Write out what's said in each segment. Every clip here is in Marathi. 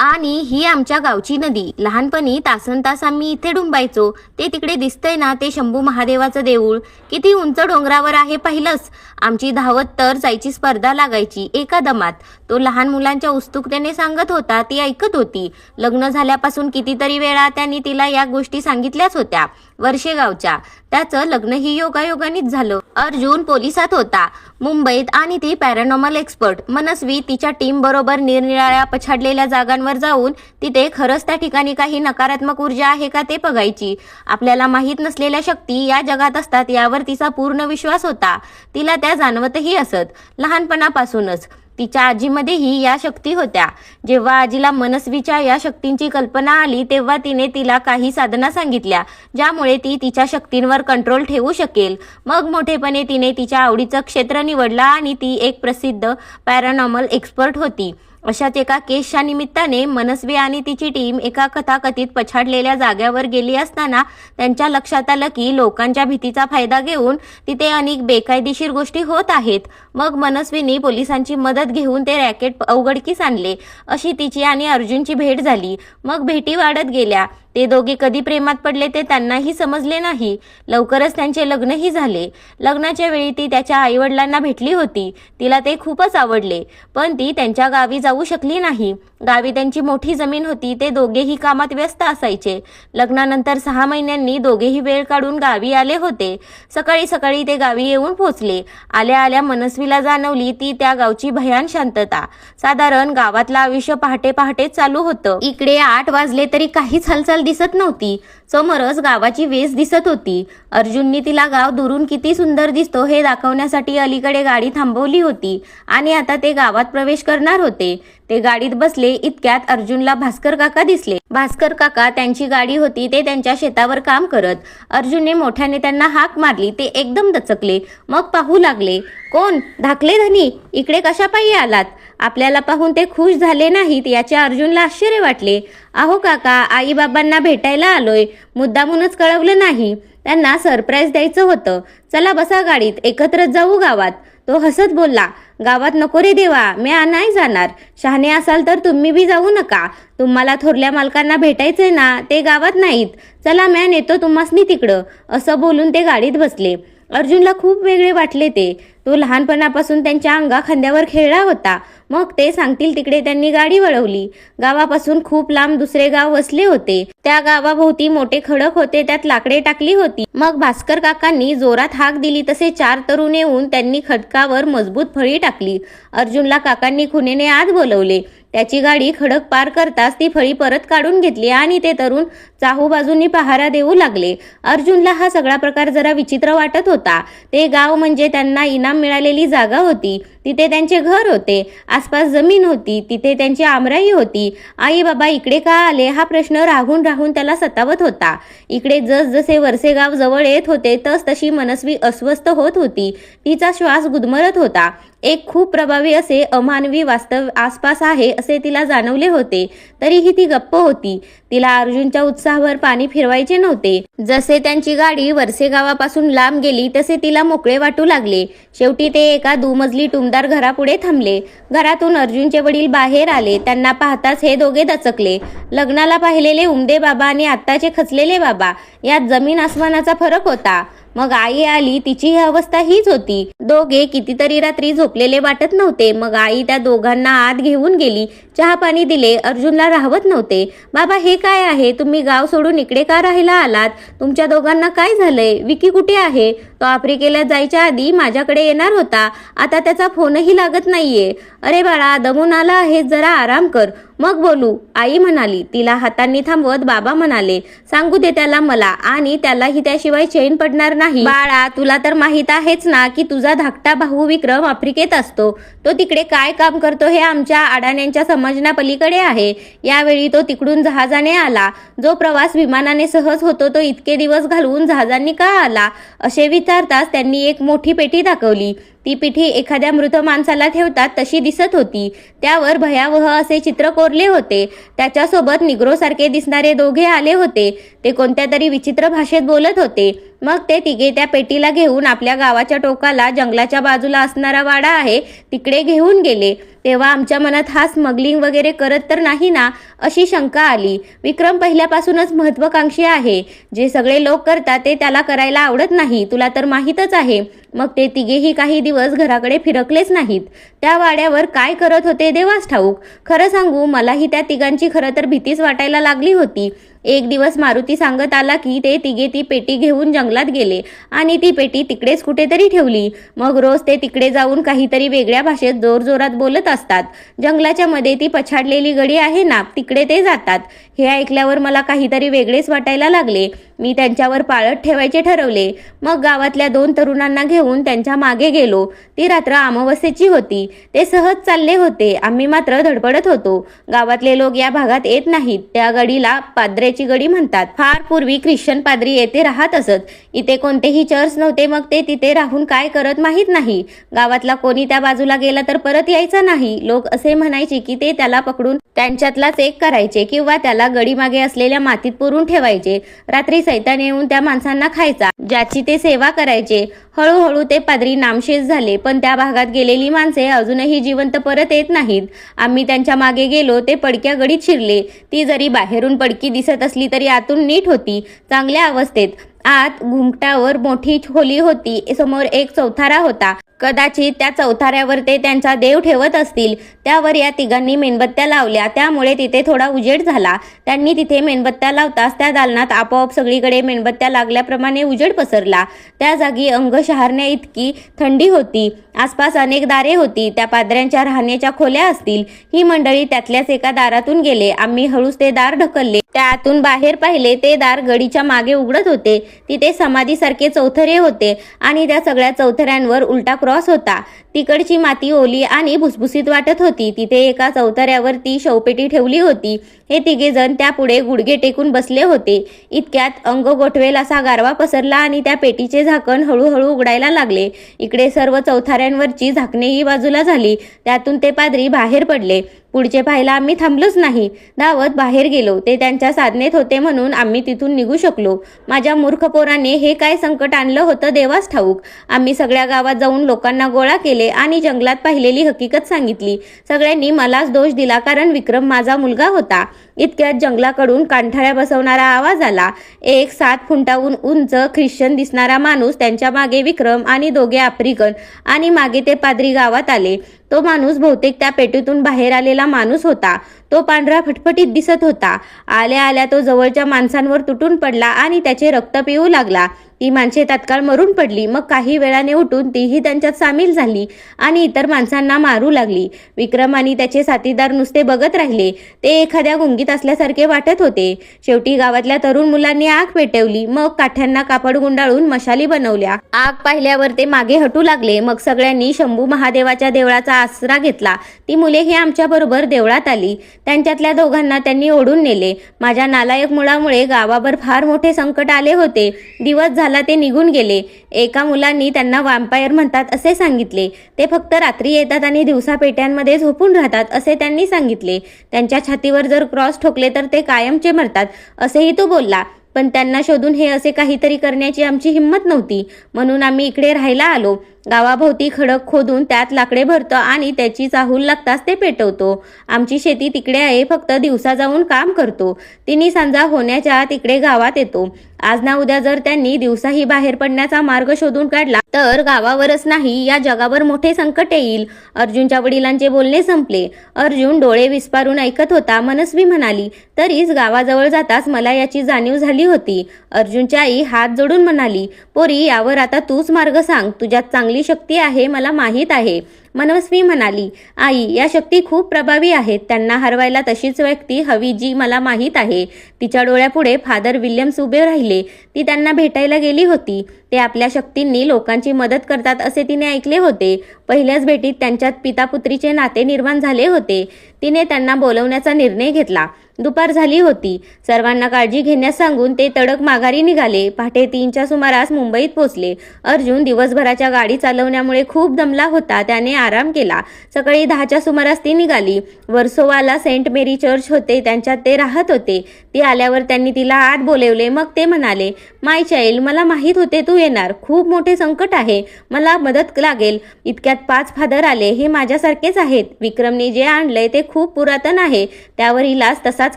आणि ही आमच्या गावची नदी. लहानपणी तासनतास आम्ही इथे डुंबायचो. ते तिकडे दिसतंय ना, ते शंभू महादेवाचं देऊळ किती उंच डोंगरावर आहे पाहिलंच. आमची धावत तर जायची स्पर्धा लागायची एका दमात. तो लहान मुलांच्या उत्सुकतेने सांगत होता, ती ऐकत होती. लग्न झाल्यापासून कितीतरी वेळा त्यांनी तिला या गोष्टी सांगितल्याच होत्या. वर्षेगावच्या त्याचं लग्नही योगायोगानेच झालं. अर्जुन पोलिसात होता मुंबईत आणि ती पॅरानॉर्मल एक्सपर्ट. मनस्वी तिच्या टीम बरोबर निरनिराळ्या पछाडलेल्या जागांवर जाऊन तिथे खरंच त्या ठिकाणी काही नकारात्मक ऊर्जा आहे का ते बघायची. आपल्याला माहीत नसलेल्या शक्ती या जगात असतात यावर तिचा पूर्ण विश्वास होता. तिला त्या जाणवतही असत लहानपणापासूनच. तिच्या आजीमध्येही या शक्ती होत्या. जेव्हा आजीला मनस्वीच्या या शक्तींची कल्पना आली तेव्हा तिने तिला काही साधना सांगितल्या ज्यामुळे ती तिच्या शक्तींवर कंट्रोल ठेवू शकेल. मग मोठेपणे तिने तिच्या आवडीचं क्षेत्र निवडलं आणि ती एक प्रसिद्ध पॅरानॉर्मल एक्सपर्ट होती. अशाच एका केसच्या निमित्ताने मनस्वी आणि तिची टीम एका कथाकथित पछाडलेल्या जाग्यावर गेली असताना त्यांच्या लक्षात आलं की लोकांच्या भीतीचा फायदा घेऊन तिथे अनेक बेकायदेशीर गोष्टी होत आहेत. मग मनस्वीने पोलिसांची मदत घेऊन ते रॅकेट उघडकीस आणले. अशी तिची आणि अर्जुनची भेट झाली. मग भेटी वाढत गेल्या. ते दोघे कधी प्रेमात पडले ते त्यांनाही समजले नाही. लवकरच त्यांचे लग्नही झाले. लग्नाच्या वेळी ती त्याच्या आईवडिलांना भेटली होती. तिला ते खूपच आवडले, पण ती त्यांच्या गावी जाऊ शकली नाही. गावी त्यांची मोठी जमीन होती. ते दोघेही कामात व्यस्त असायचे. लग्नानंतर 6 महिन्यांनी दोघेही वेळ काढून गावी आले होते. सकाळी सकाळी ते गावी येऊन पोहोचले. आल्या आल्या मनस्वीला जाणवली ती त्या गावची भयान शांतता. साधारण गावातलं आयुष्य पहाटे पहाटेच चालू होतं. इकडे 8 वाजले तरी काहीच हालचाल दिसत नव्हती. समोरच गावाची वेस दिसत होती. अर्जुननी तिला गाव दुरून किती सुंदर दिसतो हे दाखवण्यासाठी अलीकडे गाडी थांबवली होती आणि आता ते गावात प्रवेश करणार होते. ते गाडीत बसले इतक्यात अर्जुनला भास्कर काका दिसले. भास्कर काका त्यांची गाडी होती. ते त्यांच्या शेतावर काम करत. अर्जुनने मोठ्याने त्यांना हाक मारली. ते एकदम दचकले. मग पाहू लागले, कोण? धाकले धनी, इकडे कशा पायी आलात? आपल्याला पाहून ते खुश झाले नाहीत याचे अर्जुनला आश्चर्य वाटले. अहो काका, आई बाबांना भेटायला आलोय. मुद्दामूनच कळवलं नाही. त्यांना सरप्राईज द्यायचं होतं. चला बसा गाडीत, एकत्रच जाऊ गावात. तो हसत बोलला, गावात नको रे देवा, मी नाही जाणार. शहाणे असाल तर तुम्ही बी जाऊ नका. तुम्हाला थोरल्या मालकांना भेटायचंय ना, ते गावात नाहीत. चला मी नेतो तुम्हासनी तिकडं. असं बोलून ते गाडीत बसले. अर्जुनला खूप वेगळे वाटले ते. तो लहानपणापासून त्यांच्या अंगा खांद्यावर खेळला होता. मग ते सांगतील तिकडे त्यांनी गाडी वळवली. गावापासून खूप लांब दुसरे गाव वसले होते. त्या गावाभोवती मोठे खडक होते, त्यात लाकडे टाकली होती. मग भास्कर काकांनी जोरात हाक दिली तसे 4 तरुण येऊन त्यांनी खडकावर मजबूत फळी टाकली. अर्जुनला काकांनी खुनेने आत बोलवले. त्याची गाडी खडक पार करताच ती फळी परत काढून घेतली आणि ते तरुण चाहूबाजूंनी पहारा देऊ लागले. अर्जुनला हा सगळा प्रकार जरा विचित्र वाटत होता. ते गाव म्हणजे त्यांना इनाम मिळालेली जागा होती. तिथे त्यांचे घर होते. आसपास जमीन होती. तिथे त्यांची आमराई होती. आई बाबा इकडे का आले हा प्रश्न राहून राहून त्याला सतावत होता. इकडे जसजसे वरसे गाव जवळ येत होते तशी मनस्वी अस्वस्थ होत होती. तिचा श्वास गुदमरत होता. एक खूप प्रभावी असे अमानवी वास्तव आसपास आहे असे तिला जाणवले होते. तरीही ती गप्प होती. तिला अर्जुनच्या उत्साहावर पाणी फिरवायचे नव्हते. जसे त्यांची गाडी वरसे गावापासून लांब गेली तसे तिला मोकळे वाटू लागले. शेवटी ते एका दुमजली टुमदार घरापुढे थांबले. घरातून अर्जुनचे वडील बाहेर आले. त्यांना पाहताच हे दोघे दचकले. लग्नाला पाहिलेले उमदे बाबा आणि आत्ताचे खचलेले बाबा यात जमीन आसमानाचा फरक होता. मग आई आली. तिची अवस्था हीच होती. दोघे कितीतरी रात्री झोपलेले वाटत नव्हते. मग आई त्या दोघांना आत घेऊन गेली. चहा पाणी दिले. अर्जुनला राहवत नव्हते. बाबा हे काय आहे? तुम्ही गाव सोडून इकडे का राहायला आलात? तुमच्या दोघांना काय झालंय? विकी कुठे आहे? तो आफ्रिकेला जायच्या आधी माझ्याकडे येणार होता. आता त्याचा फोनही लागत नाहीये. अरे बाळा, दमून आला आहे, जरा आराम कर, मग बोलू, आई म्हणाली. तिला हातांनी थांबवत बाबा म्हणाले, सांगू दे त्याला मला, आणि त्यालाही त्याशिवाय चैन पडणार नाही. बाळा, तुला तर माहित आहेच ना की तुझा धाकटा भाऊ विक्रम आफ्रिकेत असतो. तो तिकडे काय काम करतो हे आमच्या अडाण्यांच्या समजण्यापलीकडे आहे. यावेळी तो तिकडून जहाजाने आला. जो प्रवास विमानाने सहज होतो तो इतके दिवस घालवून जहाजांनी का आला? असे विचारताच त्यांनी एक मोठी पेटी दाखवली. ती पेटी एखाद्या मृत माणसाला ठेवतात तशी दिसत होती. त्यावर भयावह असे चित्र कोरले होते. त्याच्यासोबत निग्रोसारखे दिसणारे दोघे आले होते. ते कोणत्या तरी विचित्र भाषेत बोलत होते. मग ते तिघे त्या पेटीला घेऊन आपल्या गावाच्या टोकाला जंगलाच्या बाजूला असणारा वाडा आहे तिकडे घेऊन गेले. तेव्हा आमच्या मनात हा स्मगलिंग वगैरे करत तर नाही ना अशी शंका आली. विक्रम पहिल्यापासूनच महत्वाकांक्षी आहे. जे सगळे लोक करतात ते त्याला करायला आवडत नाही, तुला तर माहीतच आहे. मग ते तिघेही काही दिवस घराकडे फिरकलेच नाहीत. त्या वाड्यावर काय करत होते देवास ठाऊक. खरं सांगू मलाही त्या तिघांची खरं तर भीतीच वाटायला लागली होती. एक दिवस मारुती सांगत आला की ते तिघे ती पेटी घेऊन जंगलात गेले आणि ती पेटी तिकडेच कुठेतरी ठेवली. मग रोज ते तिकडे जाऊन काहीतरी वेगळ्या भाषेत जोरजोरात बोलत असतात. जंगलाच्या मध्ये ती पछाडलेली गडी आहे ना तिकडे ते जातात. हे ऐकल्यावर मला काहीतरी वेगळेच वाटायला लागले. मी त्यांच्यावर पाळत ठेवायचे ठरवले. मग गावातल्या 2 तरुणांना घेऊन त्यांच्या मागे गेलो. ती रात्र अमावस्येची होती. ते सहज चालले होते, आम्ही मात्र धडपडत होतो. गावातले लोक या भागात येत नाहीत. त्या गडीला पाद्र्याची गडी म्हणतात. फार पूर्वी ख्रिश्चन पाद्री येथे राहत असत. इथे कोणतेही चर्च नव्हते. मग ते तिथे राहून काय करत माहीत नाही. गावातला कोणी त्या बाजूला गेला तर परत यायचा नाही. लोक असे म्हणायचे की ते त्याला पकडून त्यांच्यातलाच एक करायचे किंवा त्याला गडी मागे असलेल्या मातीत पुरून ठेवायचे. रात्री सैतान येऊन त्या माणसांना खायचा ज्याची ते सेवा करायचे. हळूहळू ते पाद्री नामशेष झाले. पण त्या भागात गेलेली माणसे अजूनही जिवंत परत येत नाहीत. आम्ही त्यांच्या मागे गेलो. ते पडक्या गडीत शिरले. ती जरी बाहेरून पडकी दिसत असली तरी आतून नीट होती, चांगल्या अवस्थेत. आत घुमटावर मोठी खोली होती. समोर एक चौथारा होता. कदाचित त्या चौथाऱ्यावर ते त्यांचा देव ठेवत असतील. त्यावर या तिघांनी मेणबत्त्या लावल्या, त्यामुळे तिथे थोडा उजेड झाला. त्यांनी तिथे मेणबत्त्या लावताच त्या दालनात आपोआप सगळीकडे मेणबत्त्या लागल्याप्रमाणे उजेड पसरला. त्या जागी अंग शहारण्या इतकी थंडी होती. आसपास अनेक दारे होती. त्या पाद्र्यांच्या राहण्याच्या खोल्या असतील. ही मंडळी त्यातल्याच एका दारातून गेले. आम्ही हळूच ते दार ढकलले. त्यातून बाहेर पाहिले. ते दार गडीच्या मागे उघडत होते. तिथे समाधीसारखे चौथरे होते आणि त्या सगळ्या चौथऱ्यांवर उलटा क्रॉस होता. तिकडची माती ओली आणि भुसभुसीत वाटत होती. तिथे एका चौथऱ्यावर ती शवपेटी ठेवली होती. हे तिघे जण त्यापुढे गुडघे टेकून बसले होते. इतक्यात अंग गोठवेल असा गारवा पसरला आणि त्या पेटीचे झाकण हळूहळू उघडायला लागले. इकडे सर्व चौथऱ्यांवरची झाकणेही बाजूला झाली. त्यातून ते पाद्री बाहेर पडले. पुढचे पाहायला आम्ही थांबलोच नाही. धावत बाहेर गेलो. ते त्यांच्या साधनेत होते म्हणून आम्ही तिथून निघू शकलो. माझ्या मूर्ख पोराने हे काय संकट आणलं होतं देवास ठाऊक. आम्ही सगळ्या गावात जाऊन लोकांना गोळा केले आणि जंगलात पाहिलेली हकीकत सांगितली. सगळ्यांनी मलाच दोष दिला कारण विक्रम माझा मुलगा होता. इतक्यात जंगलाकडून कांठाळ्या बसवणारा आवाज आला. एक 7 फुटांहून उंच ख्रिश्चन दिसणारा माणूस, त्यांच्या मागे विक्रम आणि 2 आफ्रिकन आणि मागे ते पाद्री गावात आले. तो माणूस बहुतेक त्या पेटीतून बाहेर आलेला माणूस होता. तो पांढरा फटफटीत दिसत होता. आल्या आल्या तो जवळच्या माणसांवर तुटून पडला आणि त्याचे रक्त पिऊ लागला. ती माणसे तात्काळ मरून पडली. मग काही वेळाने उठून तीही त्यांच्यात सामील झाली आणि इतर माणसांना मारू लागली. विक्रम आणि त्याचे साथीदार नुसते बघत राहिले. ते एखाद्या गुंगीत असल्यासारखे वाटत होते. शेवटी गावातल्या तरुण मुलांनी आग पेटवली. मग काठ्यांना कापड गुंडाळून मशाली बनवल्या. आग पाहिल्यावर ते मागे हटू लागले. मग सगळ्यांनी शंभू महादेवाच्या देवळाचा आसरा घेतला. ती मुलेही आमच्या बरोबर देवळात आली. त्यांच्यातल्या 2घांना त्यांनी ओढून नेले. माझ्या नालायक मुळामुळे गावावर फार मोठे संकट आले होते. दिवस झाला ते निघून गेले. एका मुलांनी त्यांना वॅम्पायर म्हणतात असे सांगितले. ते फक्त रात्री येतात आणि दिवसा पेट्यांमध्ये झोपून राहतात असे त्यांनी सांगितले. त्यांच्या छातीवर जर क्रॉस ठोकले तर ते कायमचे मरतात असेही तो बोलला. पण त्यांना शोधून हे असे काहीतरी करण्याची आमची हिंमत नव्हती. म्हणून आम्ही इकडे राहायला आलो. गावाभोवती खडक खोदून त्यात लाकडे भरतो आणि त्याची चाहूल लागताच ते पेटवतो. आमची शेती तिकडे आहे. फक्त दिवसा जाऊन काम करतो. तिन्ही सांजा होण्याच्या आत इकडे गावात येतो. आज ना उद्या जर त्यांनी दिवसाही बाहेर पडण्याचा मार्ग शोधून काढला तर गावावरच नाही या जगावर मोठे संकट येईल. अर्जुनच्या वडिलांचे बोलणे संपले. अर्जुन डोळे विस्पारून ऐकत होता. मनस्वी म्हणाली, तरीच गावाजवळ जाताच मला याची जाणीव झाली होती. अर्जुनची आई हात जोडून म्हणाली, पोरी यावर आता तूच मार्ग सांग. तुझ्यात चांगली शक्ती आहे मला माहीत आहे. मनस्वी म्हणाली, आई या शक्ती खूप प्रभावी आहेत. त्यांना हरवायला तशीच व्यक्ती हवी जी मला माहीत आहे. तिच्या डोळ्यापुढे फादर विल्यम्स उभे राहिले. ती त्यांना भेटायला गेली होती. ते आपल्या शक्तींनी लोकांची मदत करतात असे तिने ऐकले होते. पहिल्याच भेटीत त्यांच्यात पिता पुत्रीचे नाते निर्माण झाले होते. तिने त्यांना बोलवण्याचा निर्णय घेतला. दुपार झाली होती. सर्वांना काळजी घेण्यास सांगून ते तडक माघारी निघाले. पहाटे 3च्या सुमारास मुंबईत पोहोचले. अर्जुन दिवसभराच्या गाडी चालवण्यामुळे खूप दमला होता. त्याने आराम केला. सकाळी 10च्या सुमारास ती निघाली. वर्सोवाला सेंट मेरी चर्च होते, त्यांच्यात ते राहत होते. ती आल्यावर त्यांनी तिला आत बोलवले. मग ते म्हणाले, माय चाइल्ड, मला माहीत होते तू येणार. खूप मोठे संकट आहे, मला मदत लागेल. इतक्यात 5 फादर आले. हे माझ्यासारखेच आहेत. विक्रमने जे आणलंय ते खूप पुरातन आहे, त्यावर इलाज तसाच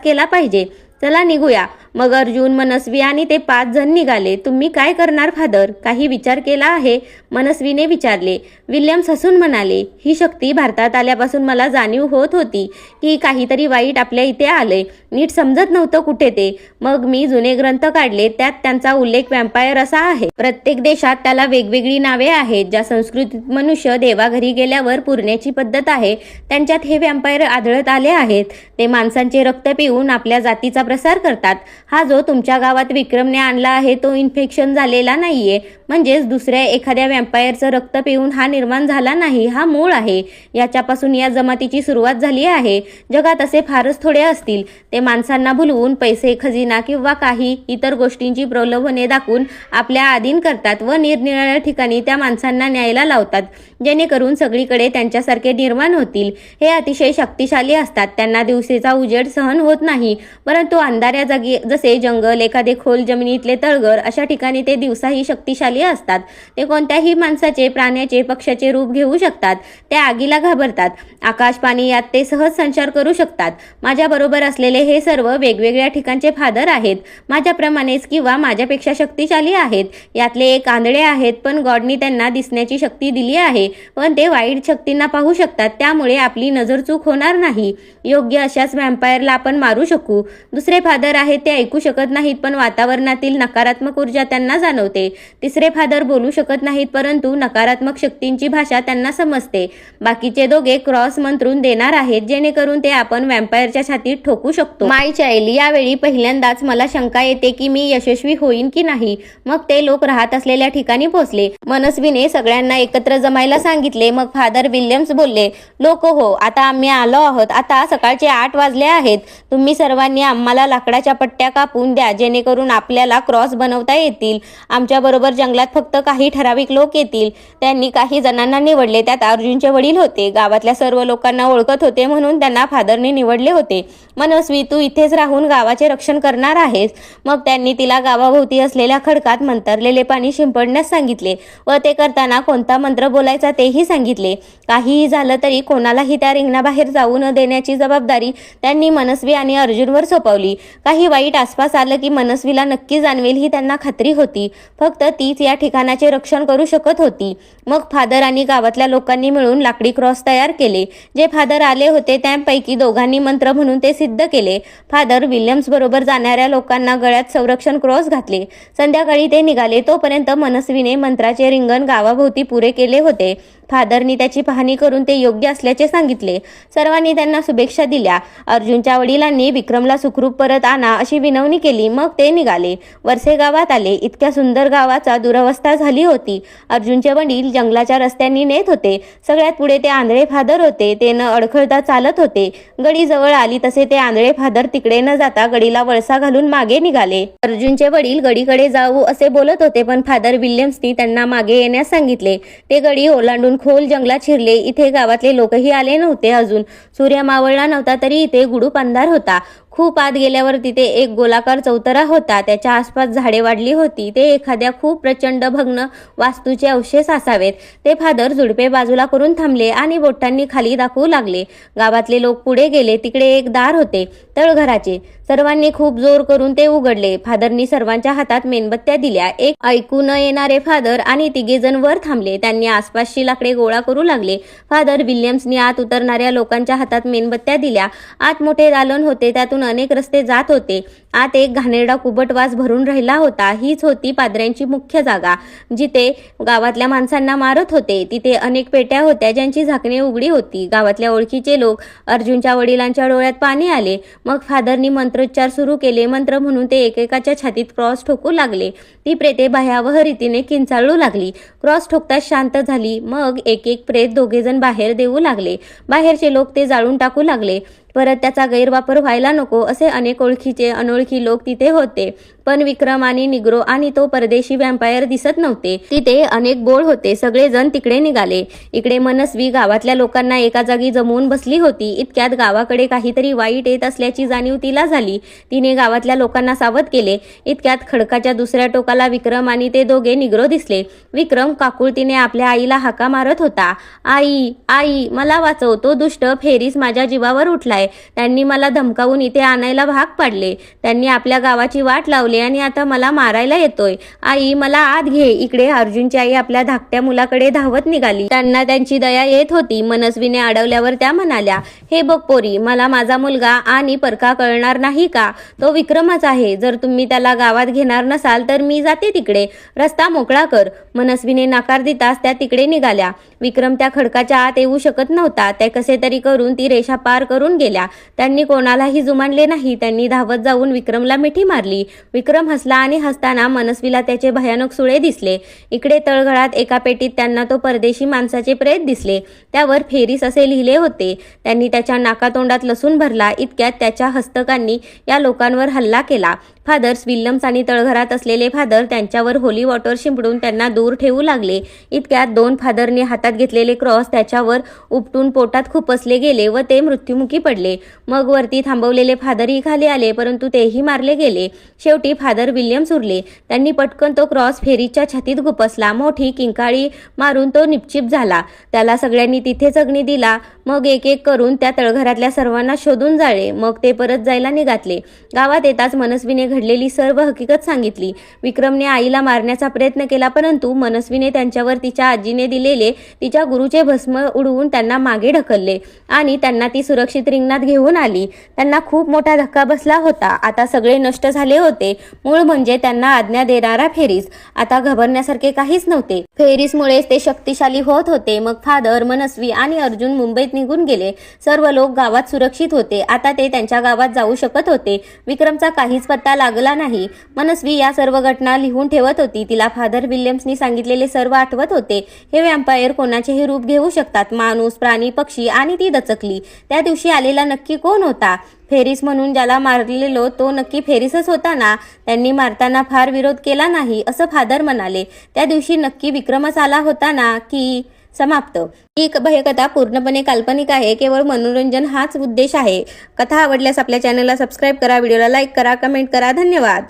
केला पाहिजे. चला निघूया. मग अर्जुन, मनस्वी आणि ते 5 जण निघाले. तुम्ही काय करणार फादर? काही विचार केला आहे? मनस्वीने विचारले. विल्यम्स हसून म्हणाले, ही शक्ती भारतात आल्यापासून मला जाणीव होत होती की काहीतरी वाईट आपल्या इथे आलंय. नीट समजत नव्हतं कुठे ते. मग मी जुने ग्रंथ काढले. त्यात त्यांचा उल्लेख वॅम्पायर असा आहे. प्रत्येक देशात त्याला वेगवेगळी नावे आहेत. ज्या संस्कृतीत मनुष्य देवाघरी गेल्यावर पुरण्याची पद्धत आहे, त्यांच्यात हे वॅम्पायर आढळत आले आहेत. ते माणसांचे रक्त पिऊन आपल्या जातीचा प्रसार करतात. हा जो तुमच्या गावात विक्रमने आणला आहे तो इन्फेक्शन झालेला नाहीये, म्हणजेच दुसऱ्या एखाद्या वॅम्पायरचं रक्त पिऊन हा निर्माण झाला नाही. हा मूळ आहे. याच्यापासून या जमातीची सुरुवात झाली आहे. जगात असे फारच थोडे असतील. ते माणसांना भुलवून पैसे, खजिना किंवा काही इतर गोष्टींची प्रलोभने दाखवून आपल्या अधीन करतात व निरनिराळ्या ठिकाणी त्या माणसांना न्यायला लावतात, जेणेकरून सगळीकडे त्यांच्यासारखे निर्माण होतील. हे अतिशय शक्तिशाली असतात. त्यांना दिवसेचा उजेड सहन होत नाही, परंतु अंधाऱ्या जागी, जसे जंगल, एखादे खोल जमिनीतले तळघर, अशा ठिकाणी ते दिवसाही शक्तिशाली असतात. ते कोणत्याही माणसाचे, प्राण्याचे, पक्ष्याचे रूप घेऊ शकतात. त्या आगीला घाबरतात. आकाश, पाणी यात ते सहज संचार करू शकतात. माझ्याबरोबर असलेले हे सर्व वेगवेगळ्या ठिकाणचे फादर आहेत. माझ्याप्रमाणेच किंवा माझ्यापेक्षा शक्तिशाली आहेत. यातले एक आंधळे आहेत, पण गॉडनी त्यांना दिसण्याची शक्ती दिली आहे. पण ते वाईट शक्तींना पाहू शकतात, त्यामुळे आपली नजर चूक होणार नाही. योग्य अशाच व्हॅम्पायरला आपण मारू शकू. दुसरे फादर आहेत, ते ऐकू शकत नाहीत, पण वातावरणातील नकारात्मक ऊर्जा त्यांना जाणवते. तिसरे फादर बोलू शकत नाहीत, परंतु नकारात्मक शक्तींची भाषा त्यांना समजते. बाकीचे दोघे क्रॉस मंत्रून देणार आहेत, जेणेकरून ते आपण व्हॅम्पायरच्या छातीत ठोकू शकतो. माय चाइल्ड, यावेळी पहिल्यांदाच मला शंका येते की मी यशस्वी होईन की नाही. मग ते लोक राहत असलेल्या ठिकाणी पोहोचले. मनस्वीने सगळ्यांना एकत्र जमायला सांगितले. मग फादर विल्यम्स बोलले, लोक हो, आता आम्ही आलो आहोत. आता सकाळचे 8 वाजले आहेत. तुम्ही सर्वांनी आम्हाला लाकडाच्या पट्ट्या कापून द्या, जेणेकरून आपल्याला क्रॉस बनवता येतील. आमच्याबरोबर जंगलात फक्त काही ठराविक लोक येतील. त्यांनी काही जणांना निवडले. त्यात अर्जुनचे वडील होते. गावातल्या सर्व लोकांना ओळखत होते, म्हणून त्यांना फादरने निवडले होते. मनस्वी, तू इथेच राहून गावाचे रक्षण करणार आहेस. मग त्यांनी तिला गावाभोवती असलेल्या खडकात मंतरलेले पाणी शिंपडण्यास सांगितले व ते करताना कोणता मंत्र बोलायचा तेही सांगितले. काहीही झालं तरी कोणालाही त्या रिंगणाबाहेर जाऊ न देण्याची जबाबदारी त्यांनी मनस्वी आणि अर्जुनवर सोपवली. काही वाईट आसपास आलं की मनस्वीला नक्की जाणवेल ही त्यांना खात्री होती. फक्त तीच या ठिकाणाचे रक्षण करू शकत होती. मग फादर आणि गावातल्या लोकांनी मिळून लाकडी क्रॉस तयार केले. जे फादर आले होते त्यांपैकी दोघांनी मंत्र म्हणून ते सिद्ध केले. फादर विल्यम्स बरोबर जाणाऱ्या लोकांना गळ्यात संरक्षण क्रॉस घातले. संध्याकाळी ते निघाले. तोपर्यंत मनस्वीने मंत्राचे रिंगण गावाभोवती पुरे केले होते. फादरनी त्याची पाहणी करून ते योग्य असल्याचे सांगितले. सर्वांनी त्यांना शुभेच्छा दिल्या. अर्जुनच्या वडिलांनी विक्रमला सुखरूप परत आणा अशी विनवणी केली. मग ते निघाले. वरसे गावात आले. इतक्या सुंदर गावाचा दुरवस्था झाली होती. अर्जुनचे वडील जंगलाच्या रस्त्यांनी नेत होते. सगळ्यात पुढे ते आंधळे फादर होते. ते न अडखळता चालत होते. गडी जवळ आली तसे ते आंधळे फादर तिकडे न जाता गडीला वळसा घालून मागे निघाले. अर्जुनचे वडील गडीकडे जाऊ असे बोलत होते, पण फादर विल्यम्सनी त्यांना मागे येण्यास सांगितले. ते गडी ओलांडून खोल जंगलात शिरले. इथे गावातले लोकही आले नव्हते अजून. सूर्य मावळला नव्हता तरी इथे गुडूप अंधार होता. खूप आत गेल्यावर तिथे एक गोलाकार चौतरा होता. त्याच्या आसपास झाडे वाढली होती. ते एखाद्या खूप प्रचंड भग्न वास्तूचे अवशेष असावेत. ते फादर जुडपे बाजूला करून थांबले आणि बोटांनी खाली दाखवू लागले. गावातले लोक पुढे गेले. तिकडे एक दार होते, तळघराचे. सर्वांनी खूप जोर करून ते उघडले. फादरनी सर्वांच्या हातात मेणबत्त्या दिल्या. एक ऐकू न येणारे फादर आणि तिघेजण वर थांबले. त्यांनी आसपासची लाकडे गोळा करू लागले. फादर विल्यम्सनी आत उतरणाऱ्या लोकांच्या हातात मेणबत्त्या दिल्या. आत मोठे दालन होते. त्यातून अनेक रस्ते जात होते. आत एक घाणेरडा कुबट वास भरून राहिला होता. हीच होती पाद्र्यांची मुख्य जागा, जिथे गावातल्या माणसांना मारत होते. तिथे अनेक पेट्या होत्या ज्यांची झाकणे उघडी होती. गावातल्या ओळखीचे लोक. अर्जुनच्या वडिलांच्या डोळ्यात पाणी आले. मग फादरनी मंत्रोच्चार सुरू केले. मंत्र म्हणून ते एकेकाच्या छातीत क्रॉस ठोकू लागले. ती प्रेते भयावह रीतीने किंचाळू लागली. क्रॉस ठोकताच शांत झाली. मग एक एक प्रेत दोघेजण बाहेर देऊ लागले. बाहेरचे लोक ते जाळून टाकू लागले. परत त्याचा गैरवापर व्हायला नको असे अनेक ओळखीचे अनोळखी लोक तिथे होते. पण विक्रम आणि निग्रो आणि तो परदेशी व्हॅम्पायर दिसत नव्हते. तिथे अनेक बोळ होते. सगळेजण तिकडे निघाले. इकडे मनस्वी गावातल्या लोकांना एका जागी जमवून बसली होती. इतक्यात गावाकडे काहीतरी वाईट येत असल्याची जाणीव तिला झाली. तिने गावातल्या लोकांना सावध केले. इतक्यात खडकाच्या दुसऱ्या टोकाला विक्रम आणि ते दोघे निग्रो दिसले. विक्रम काकुळतीने आपल्या आईला हाका मारत होता. आई, आई, मला वाचव. तो दुष्ट फेरीस माझ्या जीवावर उठलाय. त्यांनी मला धमकावून इथे आणायला भाग पाडले. त्यांनी आपल्या गावाची वाट लावली आणि आता मला मारायला येतोय. आई, मला आत घे. इकडे अर्जुनची आई आपल्या धाकट्या मुलाकडे धावत निघाली. त्यांना त्यांची दया येत होती. मनस्वीने अडवल्यावर त्या म्हणाल्या, हे बघ पोरी, मला माझा मुलगा आणि परका कळणार नाही का? तो विक्रमच आहे. जर तुम्ही त्याला गावात घेणार नसाल तर मी जाते तिकडे. रस्ता मोकळा कर. मनस्वीने नकार देताच त्या तिकडे निघाल्या. विक्रम त्या खडकाच्या आत येऊ शकत नव्हता. त्या कसे तरी करून ती रेषा पार करून गेल्या. त्यांनी कोणालाही जुमानले नाही. त्यांनी धावत जाऊन विक्रमला मिठी मारली. विक्रम हसला आणि हसताना मनस्वीला त्याचे भयानक सुळे दिसले. इकडे तळघरात एका पेटीत त्यांना तो परदेशी माणसाचे प्रेत दिसले. त्यावर फेरीस असे लिहिले होते. त्यांनी त्याच्या नाकातोंडात लसूण भरला. इतक्यात त्याच्या हस्तकांनी या लोकांवर हल्ला केला. फादर्स विल्यम्स आणि तळघरात असलेले फादर त्यांच्यावर होली वॉटर शिंपडून त्यांना दूर ठेवू लागले. इतक्यात दोन फादरने हातात घेतलेले क्रॉस त्याच्यावर उपटून पोटात खुपसले गेले व ते मृत्युमुखी पडले. मग वरती थांबवलेले फादरही खाली आले, परंतु तेही मारले गेले. शेवटी फादर विल्यम्स उरले. त्यांनी पटकन तो क्रॉस फेरीच्या छातीत खुपसला. मोठी किंकाळी मारून तो निपचिप झाला. त्याला सगळ्यांनी तिथेच अग्नी दिला. मग एक एक करून त्या तळघरातल्या सर्वांना शोधून जाळे. मग ते परत जायला निघाले. गावात येताच मनस्वीने घडलेली सर्व हकीकत सांगितली. विक्रमने आईला मारण्याचा प्रयत्न केला, परंतु मनस्वीने त्यांच्यावर तिच्या आजीने दिलेले तिच्या गुरुचे भस्म उडवून त्यांना मागे ढकलले आणि त्यांना ती सुरक्षित रिंगणात घेऊन आली. त्यांना खूप मोठा धक्का बसला होता. आता सगळे नष्ट झाले होते. मूळ म्हणजे त्यांना आज्ञा देणारा फेरीस. आता घाबरण्यासारखे काहीच नव्हते. फेरीसमुळेच ते शक्तिशाली होत होते. मग फादर, मनस्वी आणि अर्जुन मुंबईत निघून गेले. सर्व लोक गावात सुरक्षित होते. आता ते त्यांच्या गावात जाऊ शकत होते. विक्रमचा काहीच पत्ता लागला नाही. मनस्वी या सर्व घटना लिहून ठेवत होती. तिला फादर विल्यम्सनी सांगितलेले सर्व आठवत होते. हे व्हॅम्पायर कोणाचेही रूप घेऊ शकतात, माणूस, प्राणी, पक्षी. आणि ती दचकली. त्या दिवशी आलेला नक्की कोण होता? फेरीस म्हणून ज्याला मारलेलो तो नक्की फेरीसच होता ना? त्यांनी मारताना फार विरोध केला नाही असं फादर म्हणाले. त्या दिवशी नक्की विक्रमच आला होता ना? की समाप्त. ही भयकथा पूर्णपणे काल्पनिक आहे. केवळ मनोरंजन हाच उद्देश आहे. कथा आवडल्यास आपल्या चॅनलला सबस्क्राईब करा, व्हिडिओला लाईक करा, कमेंट करा. धन्यवाद.